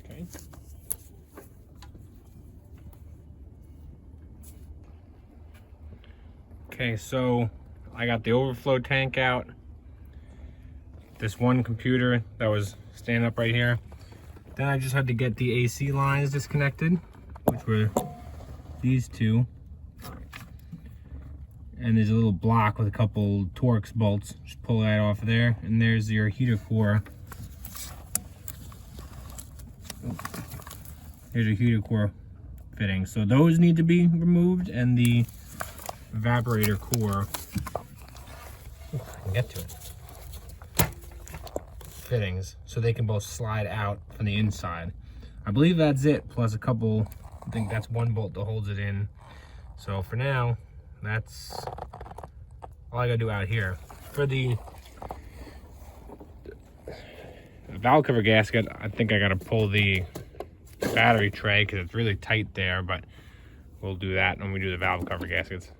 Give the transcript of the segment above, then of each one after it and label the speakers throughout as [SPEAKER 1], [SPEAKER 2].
[SPEAKER 1] Okay. Okay, so I got the overflow tank out. This one computer that was standing up right here. Then I just had to get the AC lines disconnected, which were these two. And there's a little block with a couple Torx bolts. Just pull that off of there. And there's your heater core. Here's your heater core fitting. So those need to be removed, and the evaporator core, I can get to it, fittings, so they can both slide out from the inside. I believe that's it, plus a couple, I think that's one bolt that holds it in. So for now, that's all I gotta do out here. For the valve cover gasket, I think I gotta pull the battery tray because it's really tight there, but we'll do that when we do the valve cover gaskets.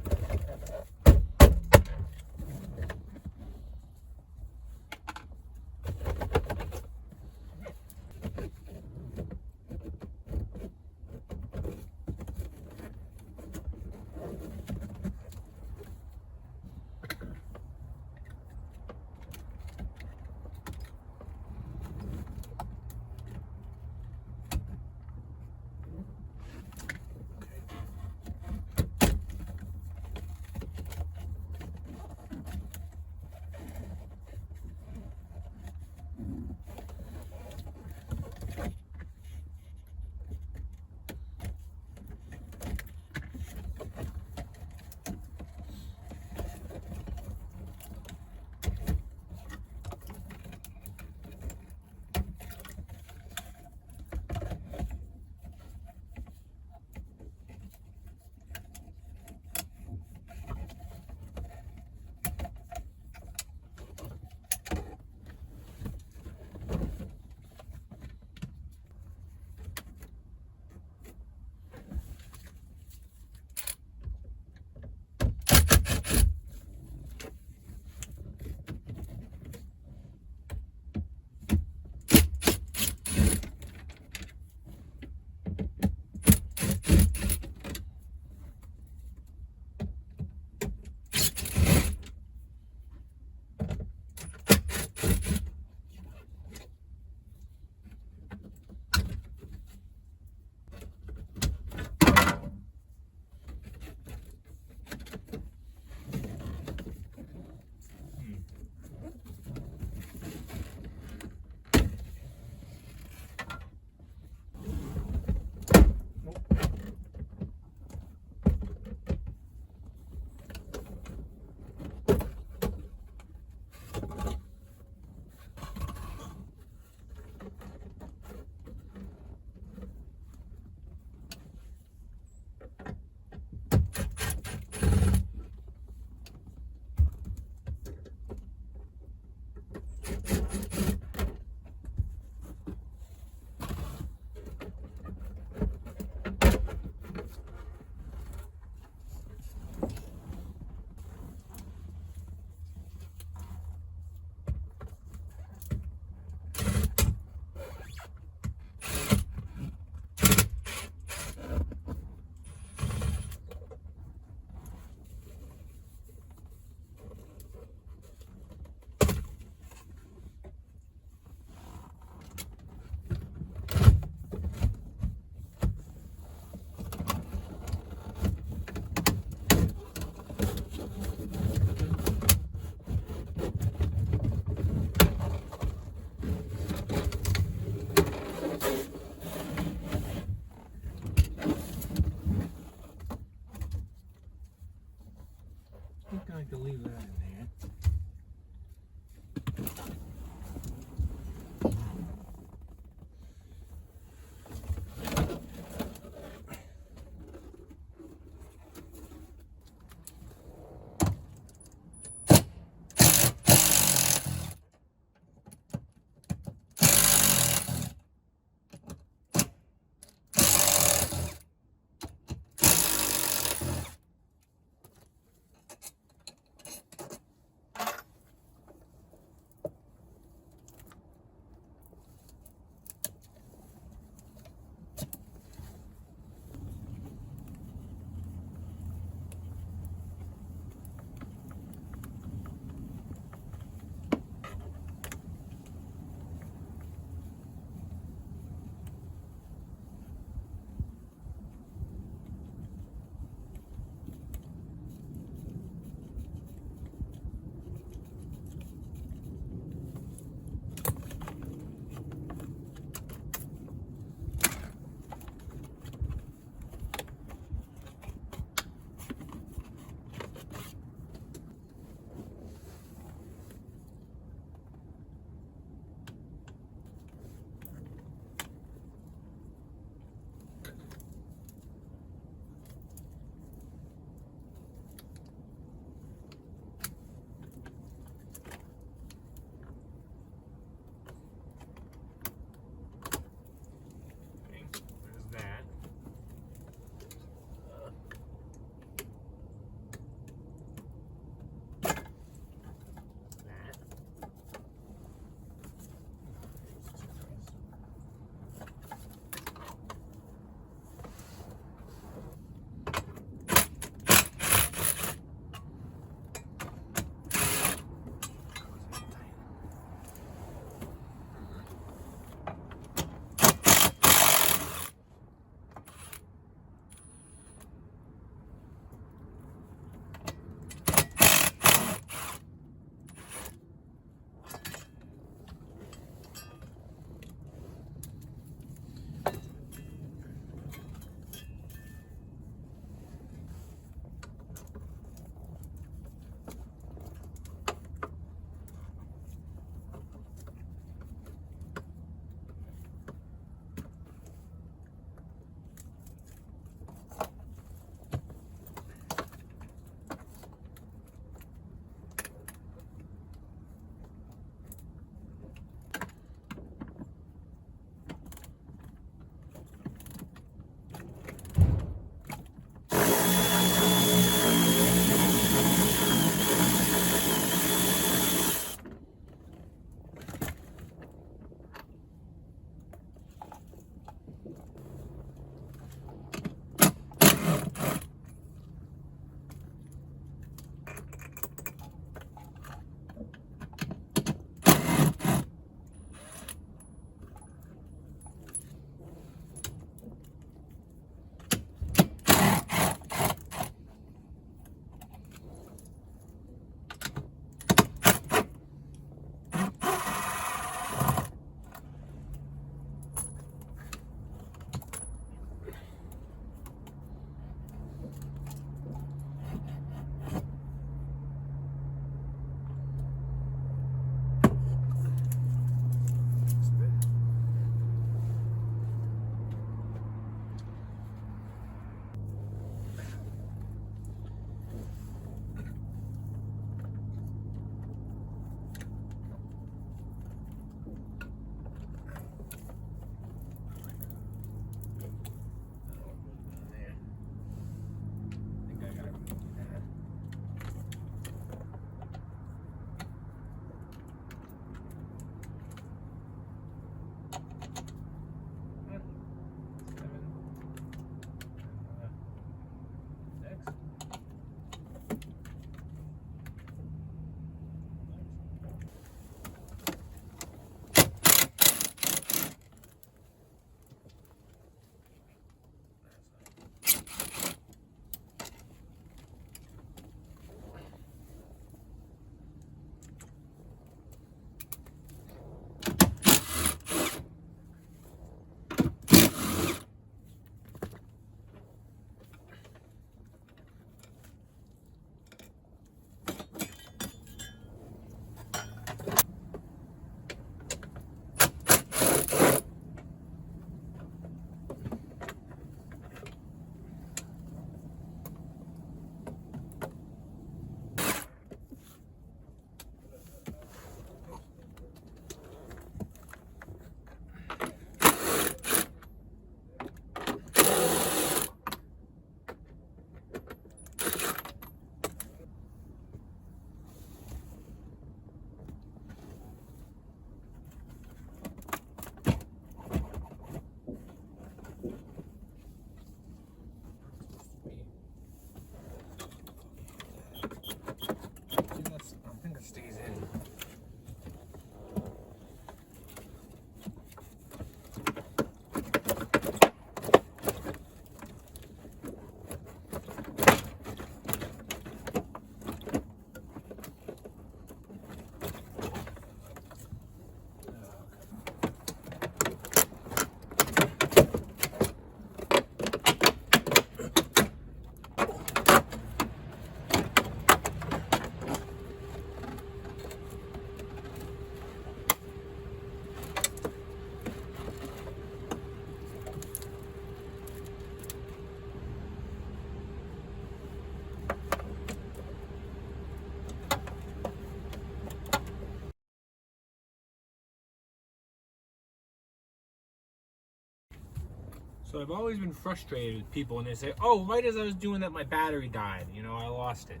[SPEAKER 1] So I've always been frustrated with people when they say, oh, right as I was doing that, my battery died. You know, I lost it.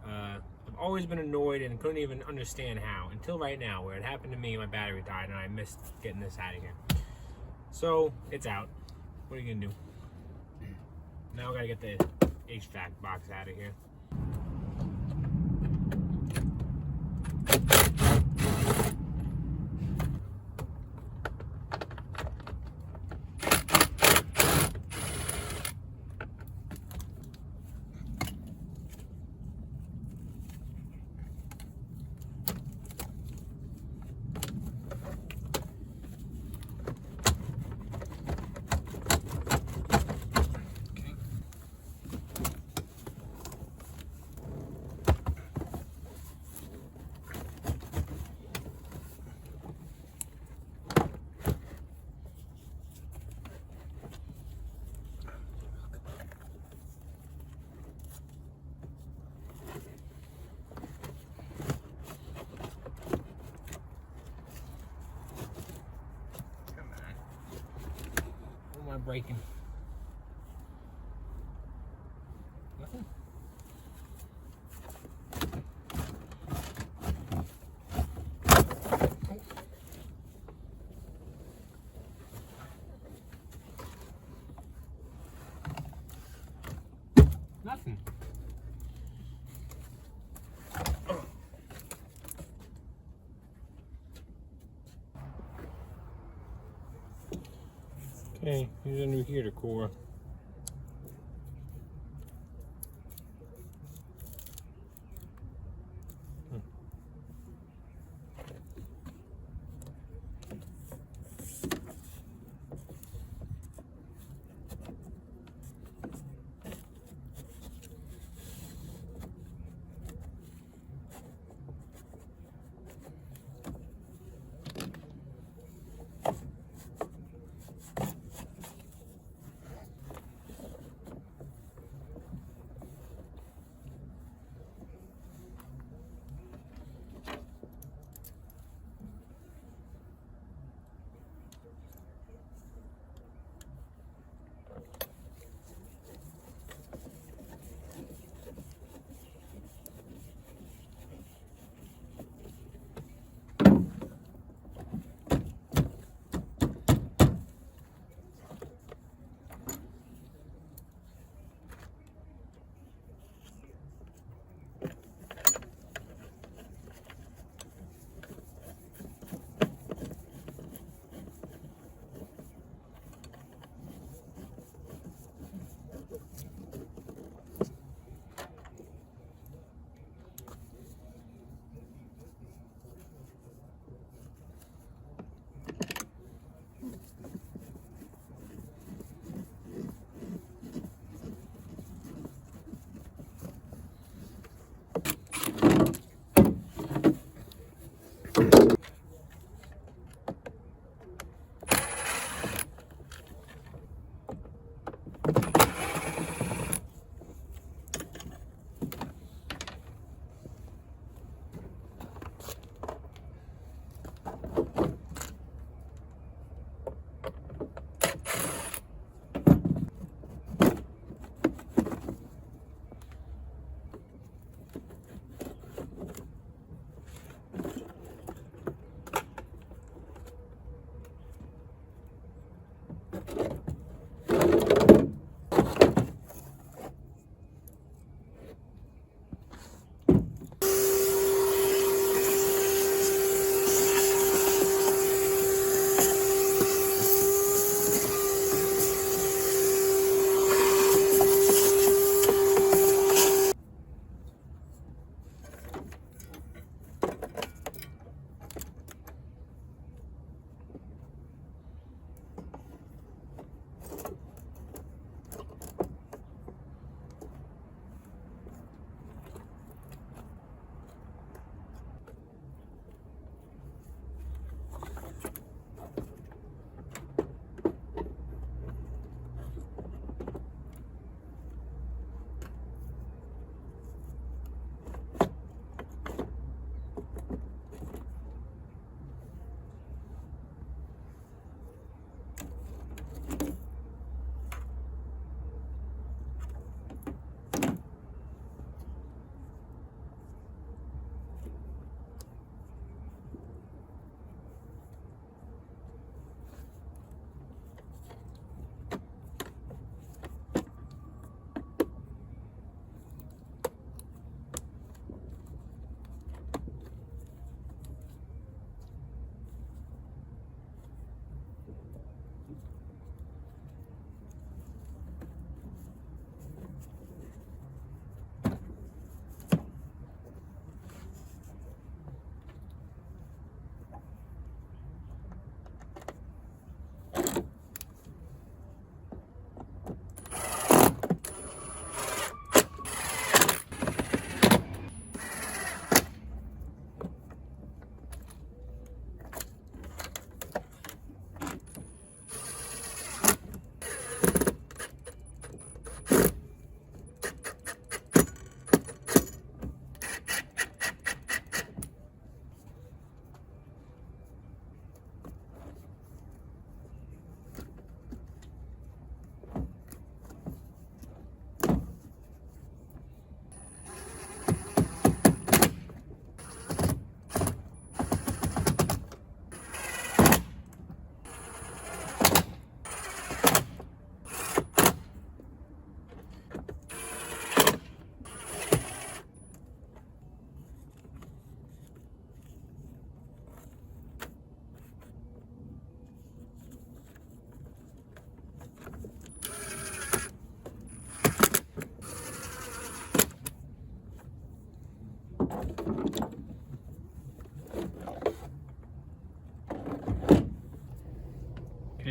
[SPEAKER 1] I've always been annoyed and couldn't even understand how, until right now, where it happened to me, my battery died, and I missed getting this out of here. So, it's out. What are you gonna do? Now I gotta get the HVAC box out of here. Breaking. Nothing? Oh. Nothing. Oh. Okay, here's a new heater core.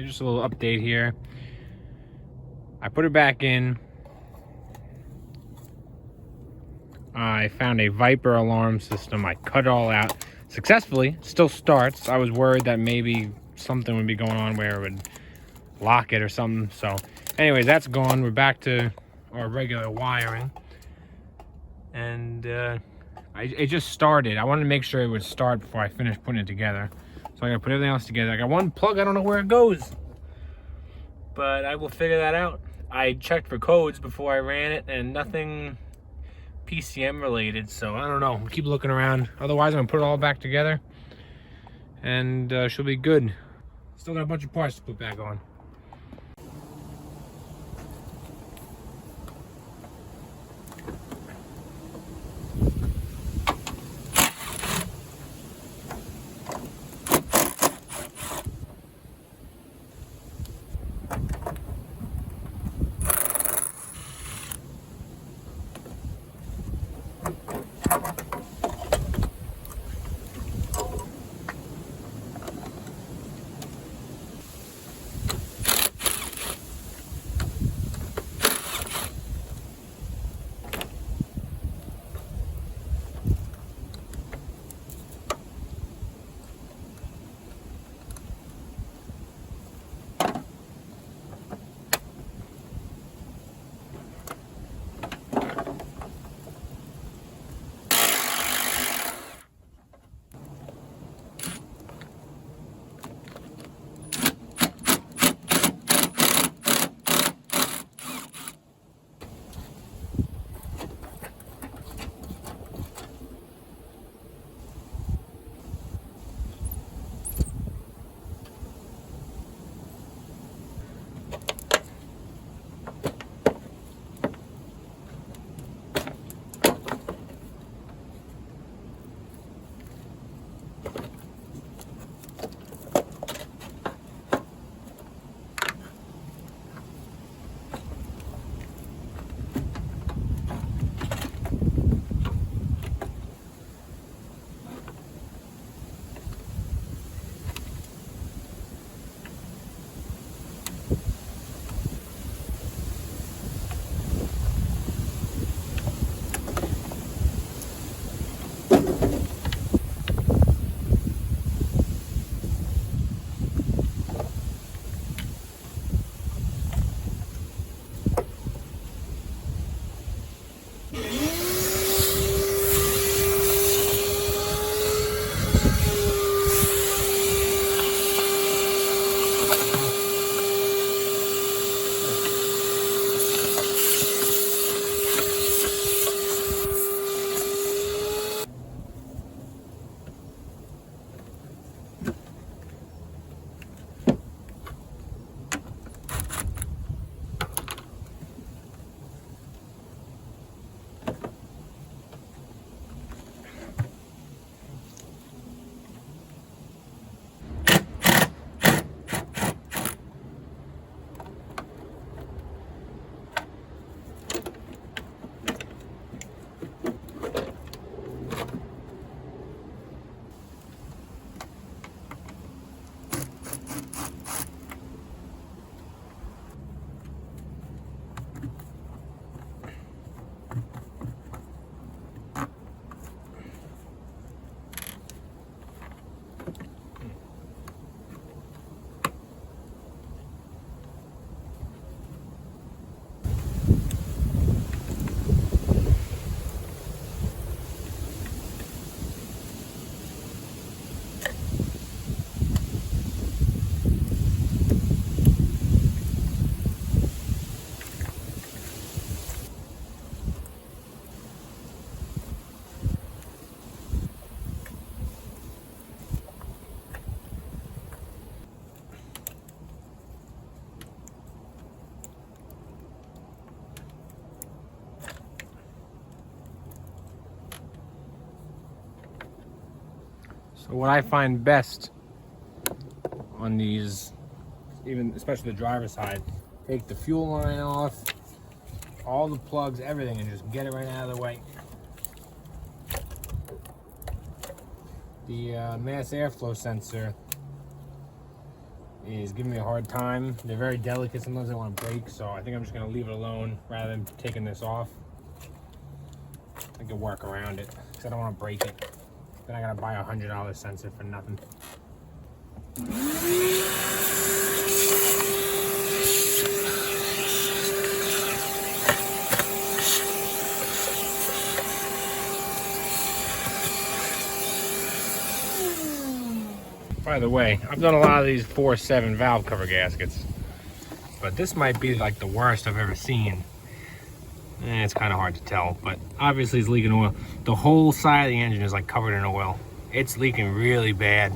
[SPEAKER 1] just a little update here. I put it back in. I found a Viper alarm system. I cut it all out successfully. Still starts. I was worried that maybe something would be going on where it would lock it or something. So anyways, that's gone. We're back to our regular wiring. And it just started. I wanted to make sure it would start before I finished putting it together. So I gotta put everything else together. I got one plug, I don't know where it goes, but I will figure that out. I checked for codes before I ran it and nothing PCM related, so I don't know. We'll keep looking around. Otherwise, I'm gonna put it all back together and she'll be good. Still got a bunch of parts to put back on. So what I find best on these, even especially the driver's side, take the fuel line off, all the plugs, everything, and just get it right out of the way. The mass airflow sensor is giving me a hard time. They're very delicate. Sometimes they want to break, so I think I'm just going to leave it alone rather than taking this off. I can work around it because I don't want to break it. Then I got to buy a $100 sensor for nothing. By the way, I've done a lot of these 4.7 valve cover gaskets, but this might be like the worst I've ever seen. It's kind of hard to tell, but obviously it's leaking oil. The whole side of the engine is like covered in oil. It's leaking really bad.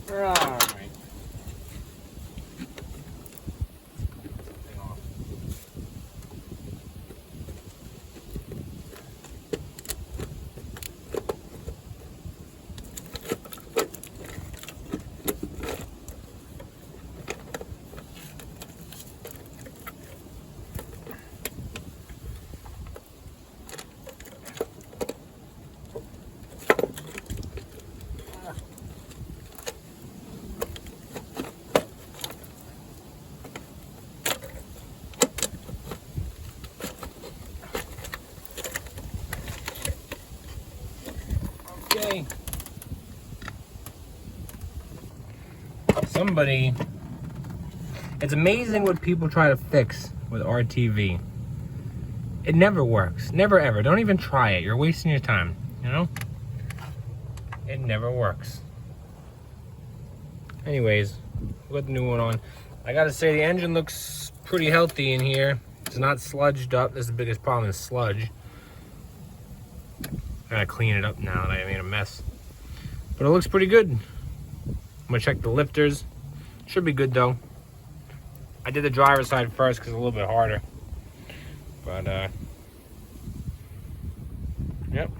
[SPEAKER 1] Alright. Okay. Somebody, it's amazing what people try to fix with RTV. It never works. Never ever. Don't even try it. You're wasting your time, you know? It never works. Anyways, we'll get the new one on. I gotta say, the engine looks pretty healthy in here. It's not sludged up. That's the biggest problem, is sludge. I gotta clean it up now that I made a mess. But it looks pretty good. I'm gonna check the lifters. Should be good though. I did the driver's side first because it's a little bit harder. But yep,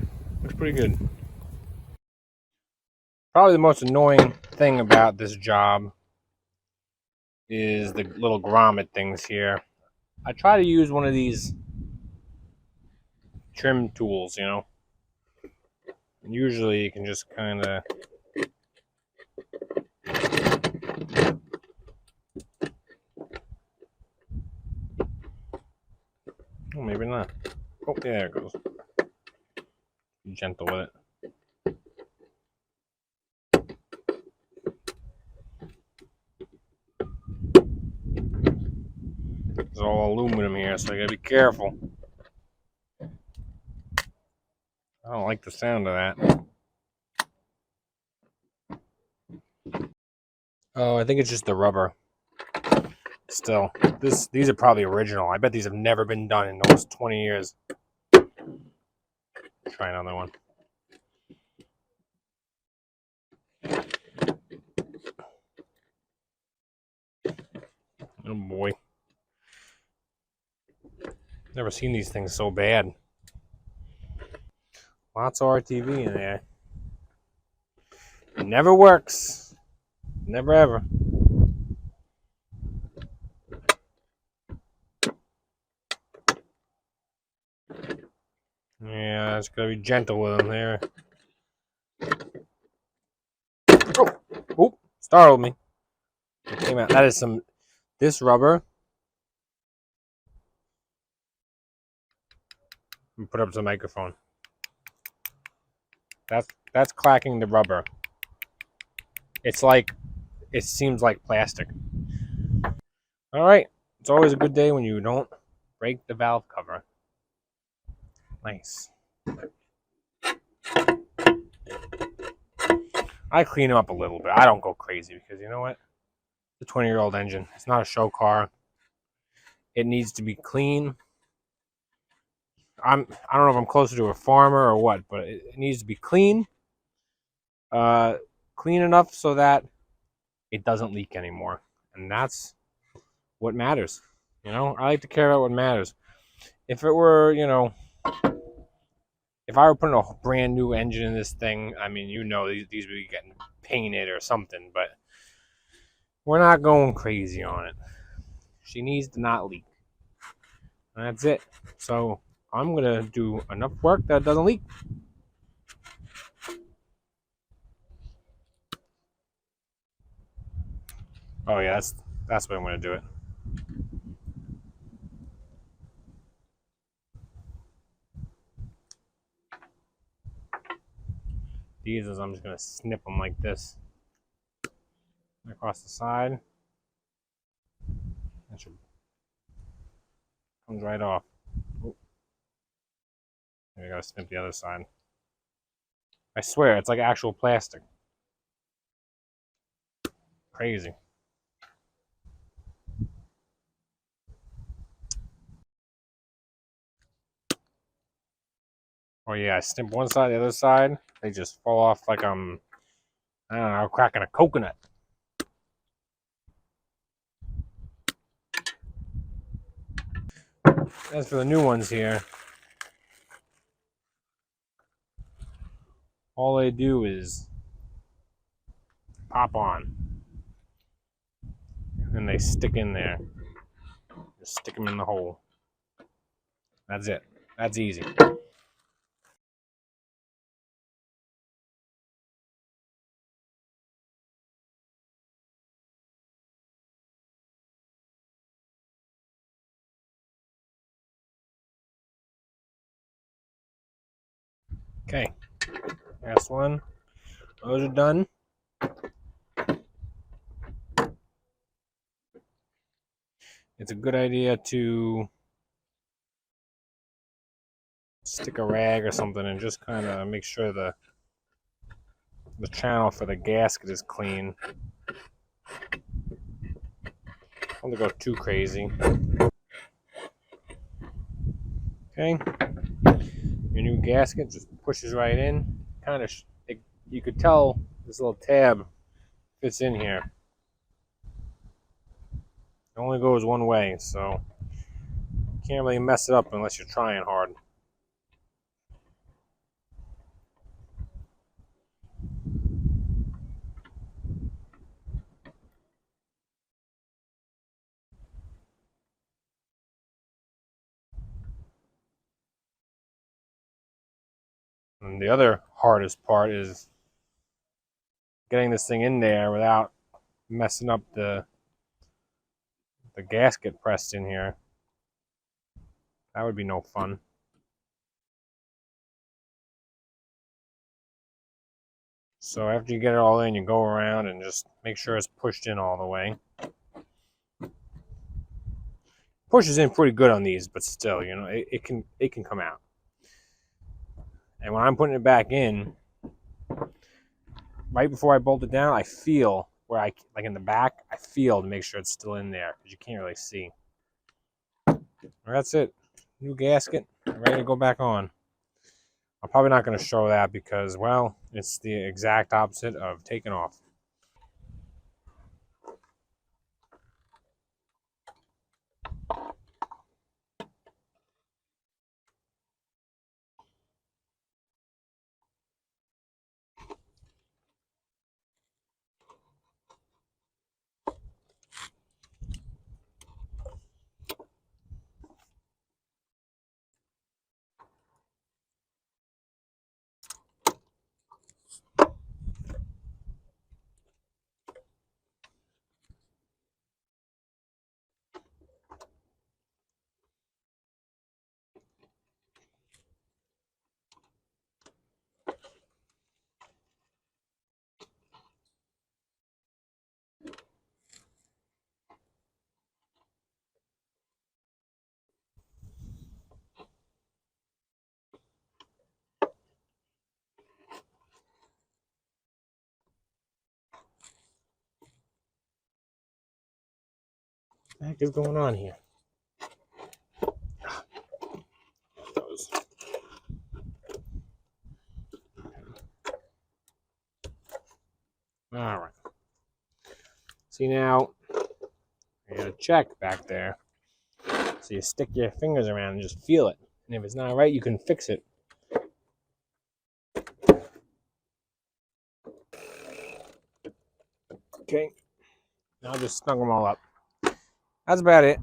[SPEAKER 1] looks pretty good. Probably the most annoying thing about this job is the little grommet things here. I try to use one of these trim tools, you know. And usually you can just kind of oh, maybe not. Oh, yeah, there it goes. Be gentle with it. It's all aluminum here, so I gotta be careful. I don't like the sound of that. Oh, I think it's just the rubber. Still, these are probably original. I bet these have never been done in almost 20 years. Try another one. Oh boy. Never seen these things so bad. Lots of RTV in there. It never works. Never ever. Yeah, it's gotta be gentle with them there. Oh, startled me. It came out. That is some. This rubber. Put up to the microphone. That's clacking the rubber. It's like, it seems like plastic. All right, It's always a good day when you don't break the valve cover. Nice. I clean them up a little bit. I don't go crazy because you know what? It's a 20-year-old engine. It's not a show car. It needs to be clean. I don't know if I'm closer to a farmer or what, but it needs to be clean. Clean enough so that it doesn't leak anymore. And that's what matters. You know, I like to care about what matters. If it were, you know, if I were putting a brand new engine in this thing, I mean, you know, these would be getting painted or something, but we're not going crazy on it. She needs to not leak. And that's it. So I'm going to do enough work that it doesn't leak. Oh yeah, that's what I'm going to do it. These is I'm just going to snip them like this across the side. That should comes right off. Oh, I got to snip the other side. I swear, it's like actual plastic. Crazy. Oh yeah, I snip one side, the other side. They just fall off like I'm, I don't know, cracking a coconut. As for the new ones here, all they do is pop on. And they stick in there. Just stick them in the hole. That's it. That's easy. Okay, last one. Those are done. It's a good idea to stick a rag or something and just kind of make sure the channel for the gasket is clean. Don't go too crazy. Okay, your new gasket just pushes right in. Kind of, you could tell this little tab fits in here. It only goes one way, so you can't really mess it up unless you're trying hard. And the other hardest part is getting this thing in there without messing up the gasket pressed in here. That would be no fun. So after you get it all in, you go around and just make sure it's pushed in all the way. Pushes in pretty good on these, but still, you know, it can come out. And when I'm putting it back in, right before I bolt it down, I feel where I, like in the back, I feel to make sure it's still in there because you can't really see. That's it. New gasket, ready to go back on. I'm probably not going to show that because, well, it's the exact opposite of taking off. the heck is going on here? Those. All right. See now, I got a check back there. So you stick your fingers around and just feel it. And if it's not right, you can fix it. Okay. Now I'll just snug them all up. That's about it.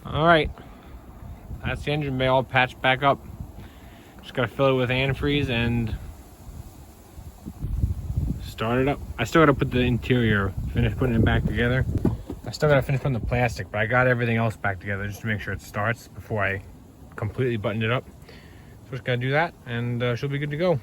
[SPEAKER 1] All right, that's the engine bay all patched back up. Just gotta fill it with antifreeze and start it up. I still gotta put the interior, finish putting it back together. I still gotta finish putting the plastic, but I got everything else back together just to make sure it starts before I completely button it up. So just gotta do that and she'll be good to go.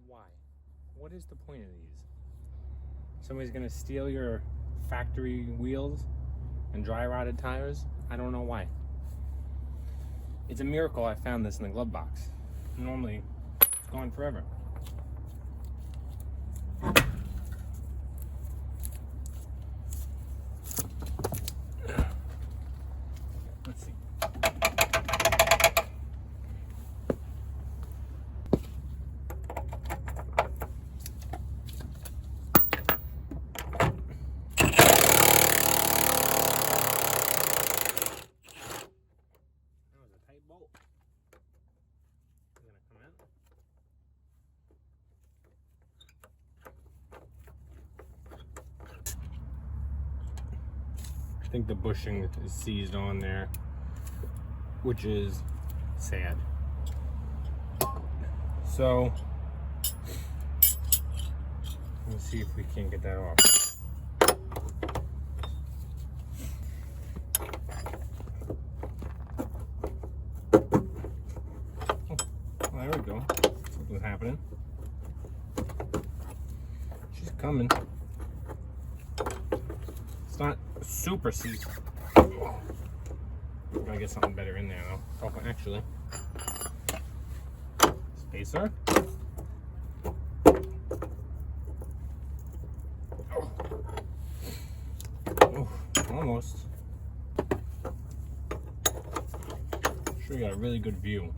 [SPEAKER 1] Why? What is the point of these? Somebody's gonna steal your factory wheels and dry rotted tires? I don't know why. It's a miracle I found this in the glove box. Normally, it's gone forever. Let's see. think the bushing is seized on there, which is sad. So let's see if we can get that off. Oh, there we go. Something's happening. She's coming. It's not super seized. Gotta get something better in there though. Oh, actually. Spacer. Oh, almost. Sure, you got a really good view.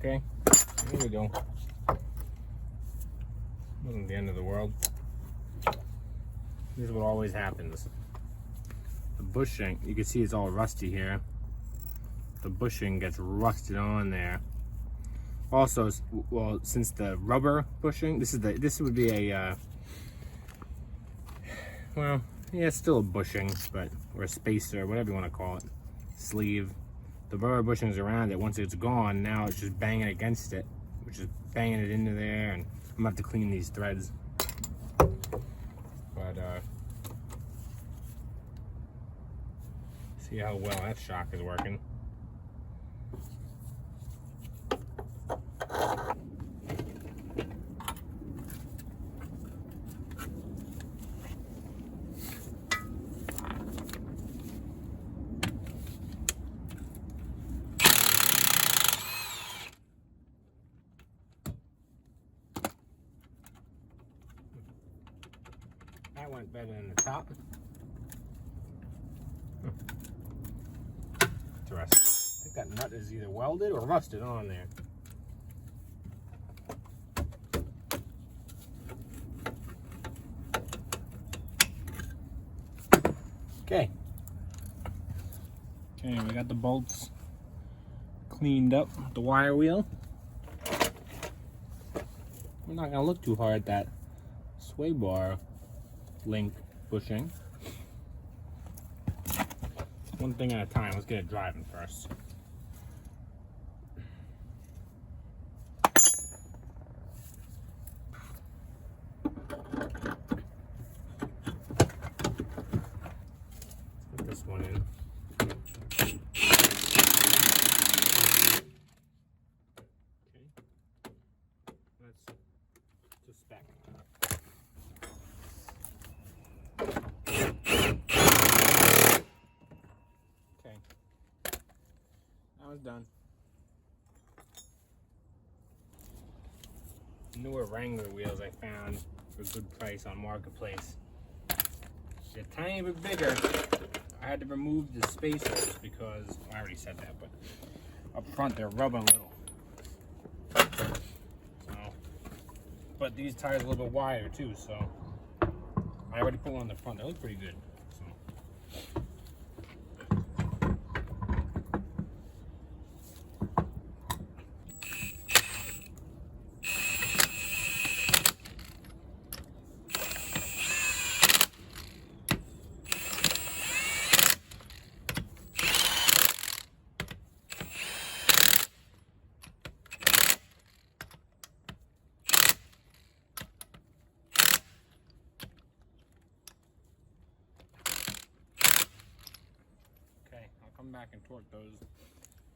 [SPEAKER 1] Okay, there we go. Wasn't the end of the world. This is what always happens. The bushing, you can see it's all rusty here. The bushing gets rusted on there. Also, well, since the rubber bushing, this would be a, well, yeah, it's still a bushing, but, or a spacer, whatever you want to call it, sleeve. The rubber bushings around it, once it's gone, now it's just banging against it, which is banging it into there, and I'm gonna have to clean these threads. But see how well that shock is working. That went better than the top. Interesting. I think that nut is either welded or rusted on there. Okay. Okay, we got the bolts cleaned up, the wire wheel. We're not gonna look too hard at that sway bar link bushing. One thing at a time. Let's get it driving first. Put this one in. Okay. That's to spec. Done. Newer Wrangler wheels I found for a good price on Marketplace. They're a tiny bit bigger. I had to remove the spacers because, well, I already said that, but up front they're rubbing a little. So, but these tires are a little bit wider too, so I already put one on the front. They look pretty good. Back and torque those.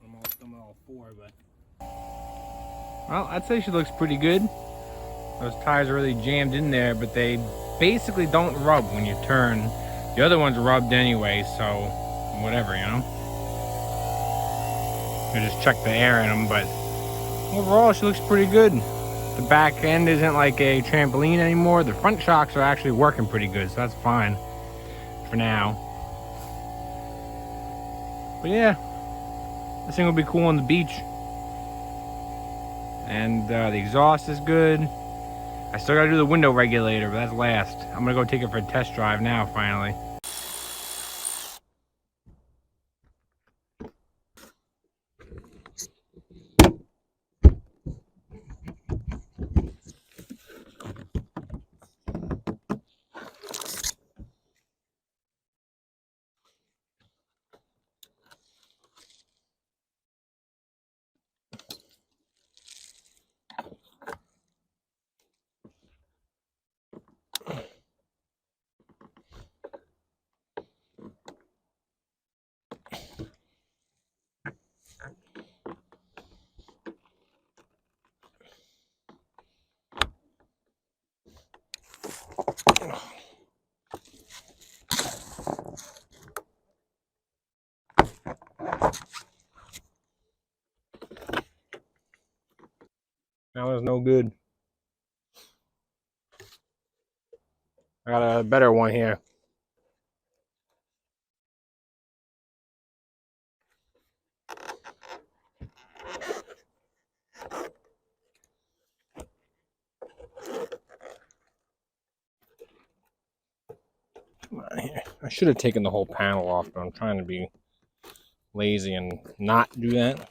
[SPEAKER 1] I'm all four, but well, I'd say she looks pretty good. Those tires are really jammed in there, but they basically don't rub when you turn. The other one's rubbed anyway, so whatever, you know. You just check the air in them, but overall she looks pretty good. The back end isn't like a trampoline anymore. The front shocks are actually working pretty good, so that's fine for now. But yeah, This thing will be cool on the beach. And the exhaust is good. I still gotta do the window regulator, but that's last. I'm gonna go take it for a test drive now, finally. That was no good. I got a better one here. Come on here. I should have taken the whole panel off, but I'm trying to be lazy and not do that.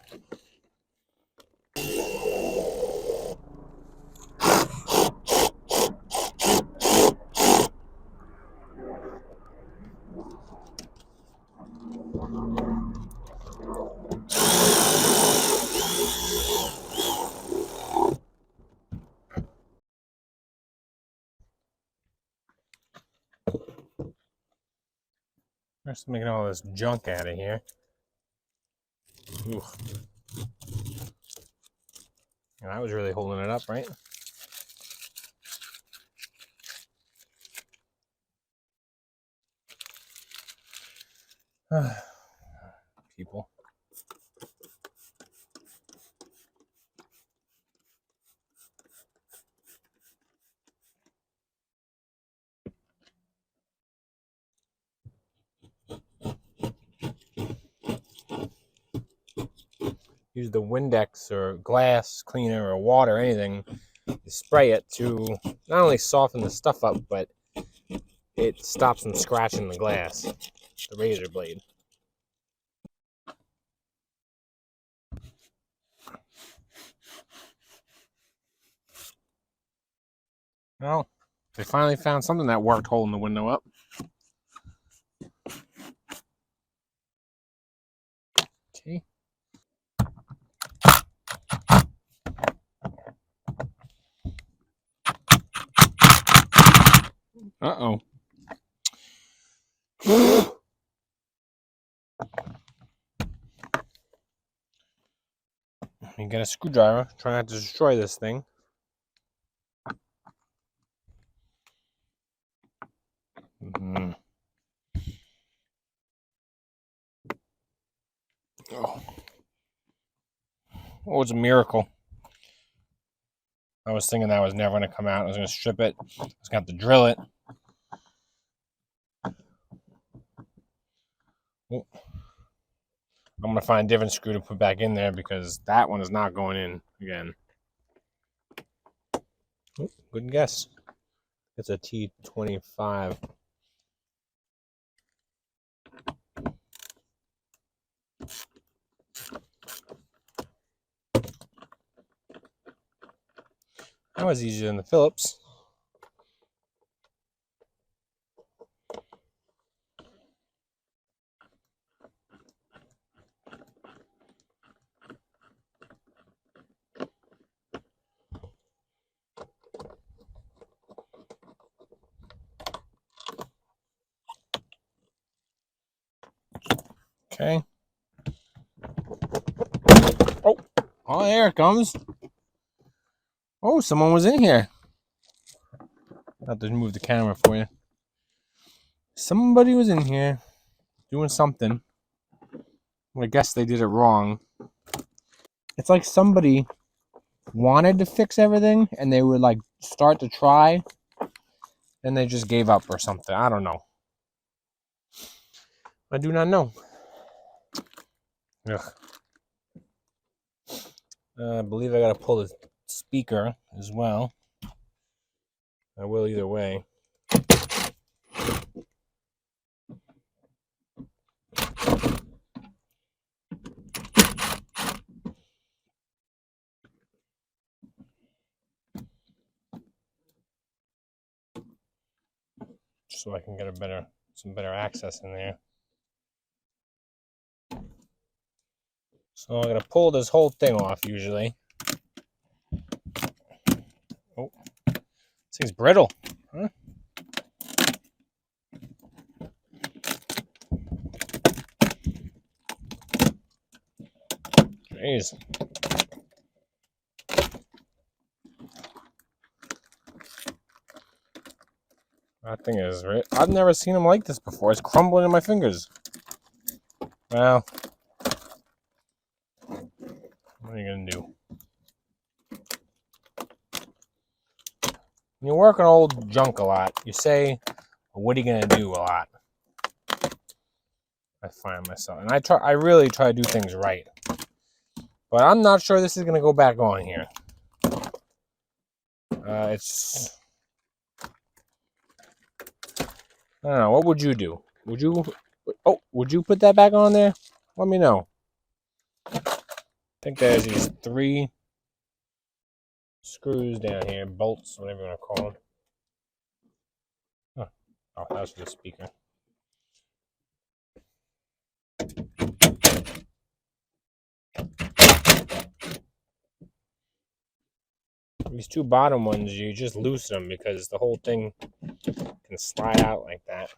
[SPEAKER 1] Just making all this junk out of here. Ooh. And I was really holding it up, right? People. Use the Windex or glass cleaner or water, anything, to spray it to not only soften the stuff up, but it stops from scratching the glass, the razor blade. Well, they finally found something that worked holding the window up. Okay. Uh-oh. You get a screwdriver, try not to destroy this thing. Oh, it's a miracle. I was thinking that was never going to come out. I was going to strip it. I was going to have to drill it. Oh. I'm going to find a different screw to put back in there because that one is not going in again. Oh, good guess. It's a T25. That was easier than the Phillips. Okay. Oh, there it comes. Oh, someone was in here. I'll have to move the camera for you. Somebody was in here doing something. I guess they did it wrong. It's like somebody wanted to fix everything and they would like start to try and they just gave up or something. I don't know. I do not know. Ugh. I believe I gotta pull the speaker as well. I will either way. So I can get some better access in there. So I'm gonna pull this whole thing off usually. Oh, this thing's brittle, huh? Jeez. That thing is right. I've never seen them like this before. It's crumbling in my fingers. Well, what are you gonna do? When you work on old junk a lot, you say, "What are you gonna do?" a lot. I find myself, and I really try to do things right, but I'm not sure this is gonna go back on here. It's. I don't know. What would you do? Would you? Oh, would you put that back on there? Let me know. I think there's these 3 screws down here, bolts, whatever you want to call them. Huh. Oh, that's for the speaker. These 2 bottom ones, you just loosen them because the whole thing can slide out like that.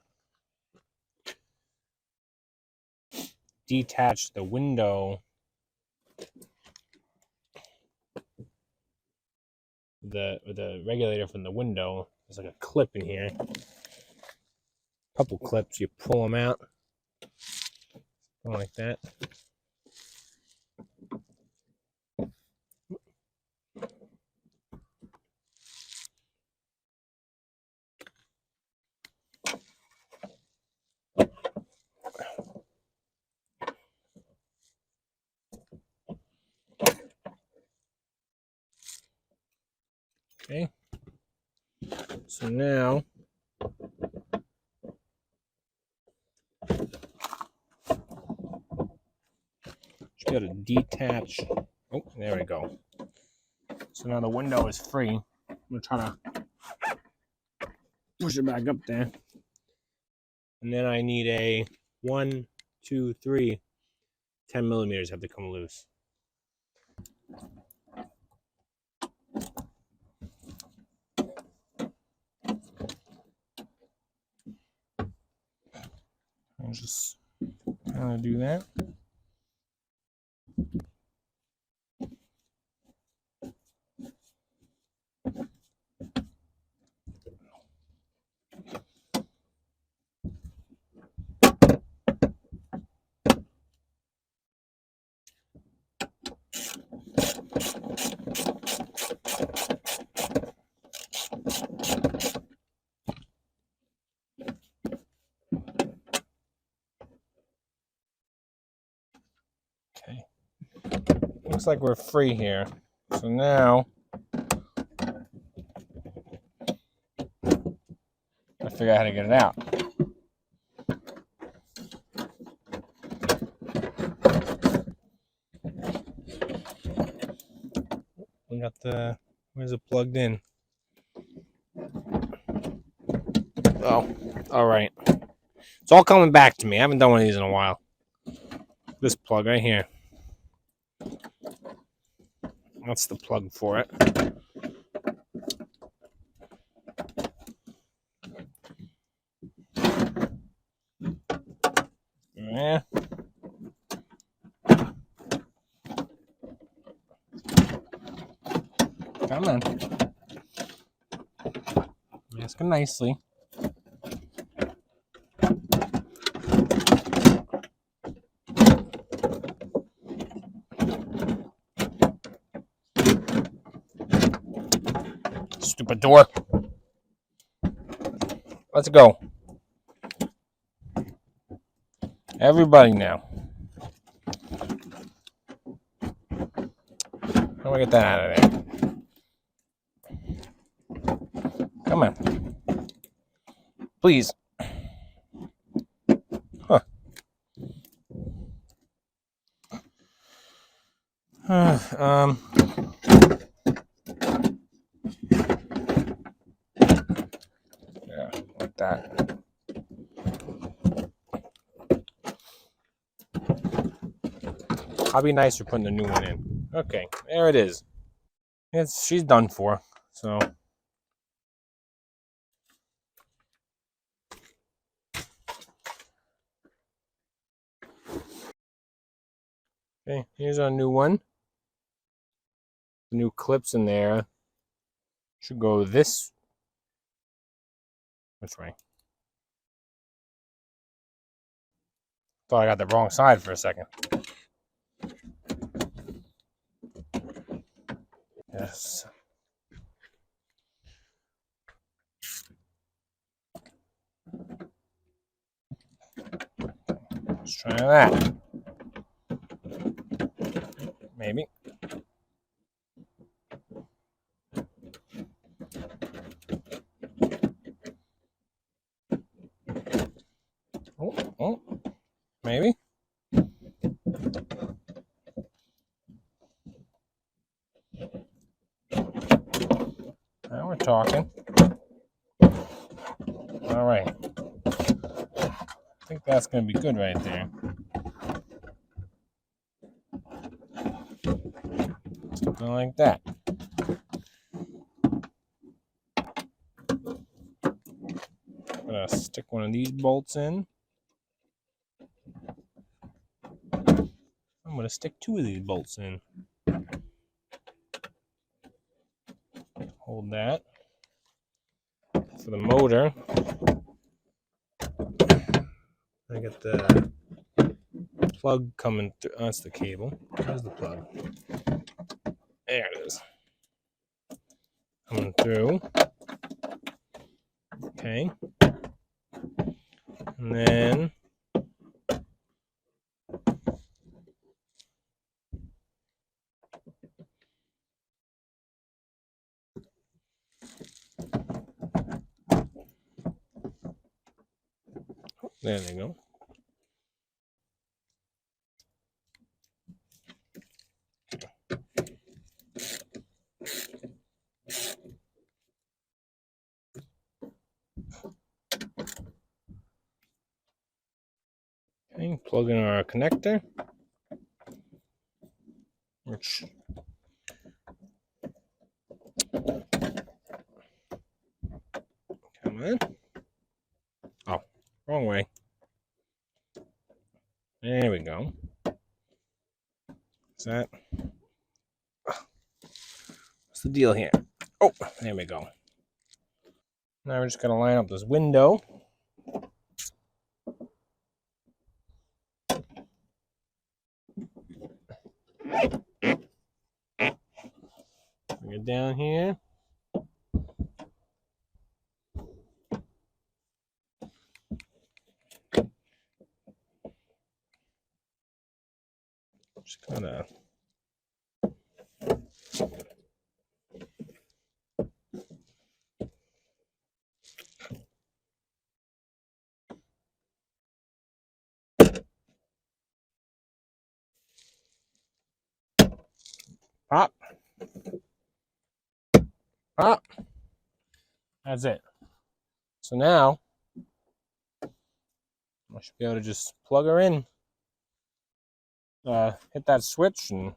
[SPEAKER 1] Detach the window, the regulator from the window. There's like a clip in here. A couple clips, you pull them out. Like that. Okay. So now should be able to detach. Oh, there we go. So now the window is free. I'm gonna try to push it back up there. And then I need a 1, 2, 3, 10 millimeters have to come loose. I'll just kind of do that. Okay. Looks like we're free here. So now I figure out how to get it out. We got the, where's it plugged in? Oh, all right. It's all coming back to me. I haven't done one of these in a while. This plug right here. That's the plug for it. Yeah. Come on. Ask him nicely. Stupid door. Let's go. Everybody now. How do I get that out of there? Come on. Please. Huh. Yeah, like that. I'll be nice for putting the new one in. Okay, there it is. She's done for. So okay, here's our new one. The new clips in there should go this. Which way? Thought I got the wrong side for a second. Yes. Let's try that. Maybe. Oh, maybe. Now we're talking. All right. I think that's going to be good right there. Something like that. I'm going to stick one of these bolts in. I'm going to stick two of these bolts in. Hold that. For the motor, I got the plug coming through. Oh, that's the cable. There's the plug. There it is. Coming through. Okay. And then there they go. Okay, plug in our connector. Which come on. Oh, wrong way. There we go. Is that? What's the deal here? Oh, there we go. Now we're just going to line up this window. Bring it down here. Just kind of pop. Pop. That's it. So now I should be able to just plug her in. Hit that switch and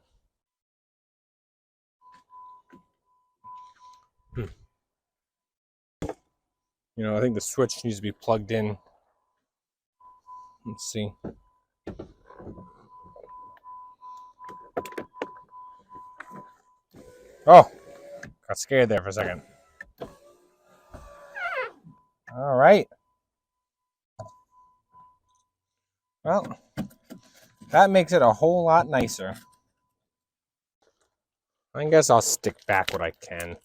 [SPEAKER 1] I think the switch needs to be plugged in. Let's see. Oh, got scared there for a second. All right. Well, that makes it a whole lot nicer. I guess I'll stick back what I can.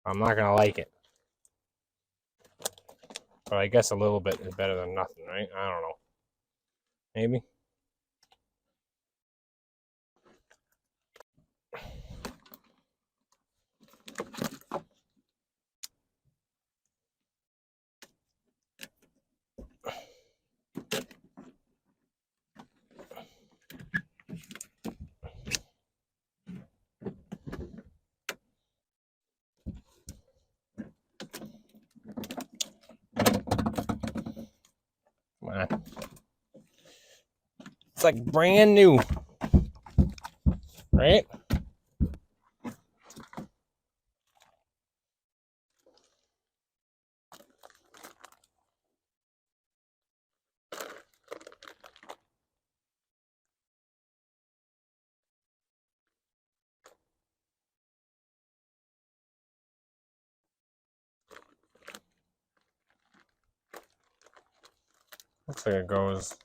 [SPEAKER 1] I'm not going to like it. But I guess a little bit is better than nothing, right? I don't know. Maybe. Come on. It's like brand new. Right? Looks like it goes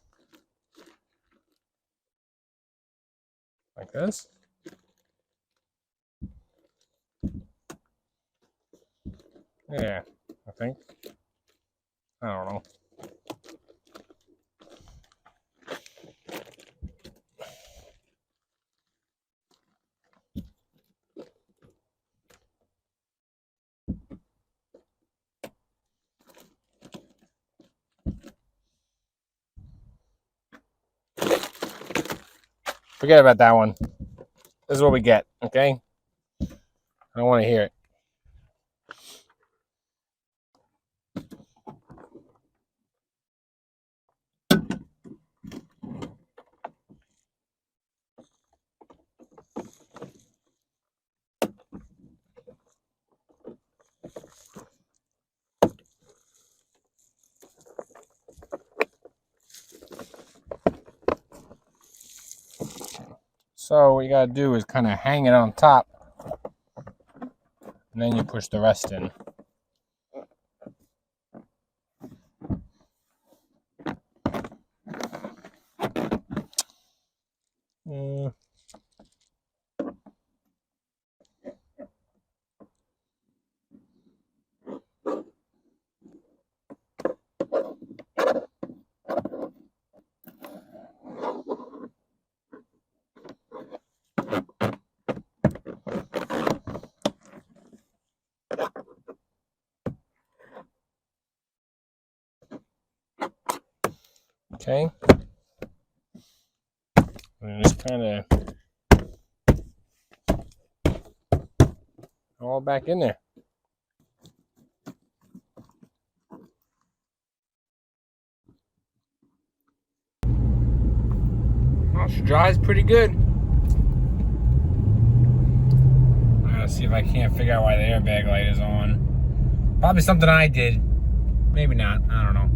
[SPEAKER 1] like this. Yeah, I think. I don't know. Forget about that one. This is what we get, okay? I don't want to hear it. So what you gotta do is kind of hang it on top, and then you push the rest in. Okay, and just kind of all back in there. Well, she dries pretty good. I gotta see if I can't figure out why the airbag light is on. Probably something I did. Maybe not. I don't know.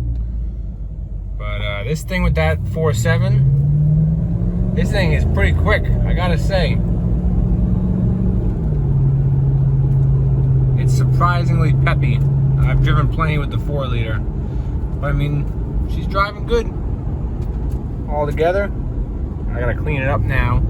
[SPEAKER 1] But this thing with that 4.7, this thing is pretty quick, I gotta say. It's surprisingly peppy. I've driven plenty with the 4-liter, but I mean, she's driving good. All together, I gotta clean it up now.